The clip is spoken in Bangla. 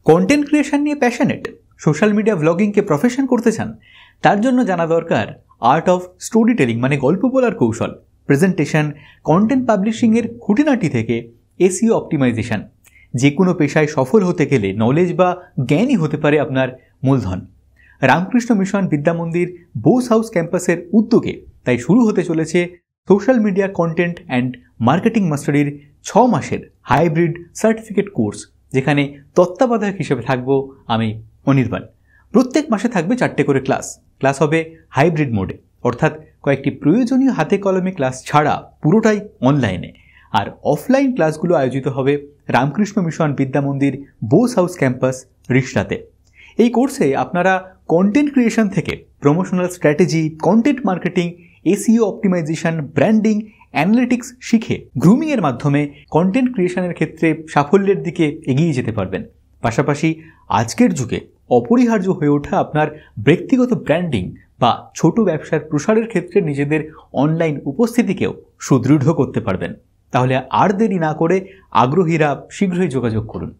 কন্টেন্ট ক্রিয়েশন নিয়ে প্যাশনেট, সোশ্যাল মিডিয়া ব্লগিংকে প্রফেশন করতে চান, তার জন্য জানা দরকার আর্ট অফ স্টোরি টেলিং মানে গল্প বলার কৌশল, প্রেজেন্টেশন, কন্টেন্ট পাবলিশিংয়ের খুঁটিনাটি থেকে এসইও অপটিমাইজেশন। যে কোনো পেশায় সফল হতে গেলে নলেজ বা জ্ঞানই হতে পারে আপনার মূলধন। রামকৃষ্ণ মিশন বিদ্যা মন্দির বোস হাউস ক্যাম্পাসের উদ্যোগে তাই শুরু হতে চলেছে social media content and marketing মাস্টারির 6 মাসের হাইব্রিড সার্টিফিকেট কোর্স, যেখানে তত্ত্বাবধায়ক হিসেবে থাকব আমি অনির্বাণ। প্রত্যেক মাসে থাকবে 4টে করে ক্লাস হবে হাইব্রিড মোডে, অর্থাৎ কয়েকটি প্রয়োজনীয় হাতে কলমে ক্লাস ছাড়া পুরোটাই অনলাইনে। আর অফলাইন ক্লাসগুলো আয়োজিত হবে রামকৃষ্ণ মিশন বিদ্যা মন্দির বোস হাউস ক্যাম্পাস রিষড়াতে। এই কোর্সে আপনারা কন্টেন্ট ক্রিয়েশন থেকে promotional strategy, content marketing, SEO optimization, branding, analytics শিখে গ্রুমিংয়ের মাধ্যমে কন্টেন্ট ক্রিয়েশনের ক্ষেত্রে সাফল্যের দিকে এগিয়ে যেতে পারবেন। পাশাপাশি আজকের যুগে অপরিহার্য হয়ে ওঠা আপনার ব্যক্তিগত ব্র্যান্ডিং বা ছোট ব্যবসার প্রসারের ক্ষেত্রে নিজেদের অনলাইন উপস্থিতিকেও সুদৃঢ় করতে পারবেন। তাহলে আর দেরি না করে আগ্রহীরা শীঘ্রই যোগাযোগ করুন।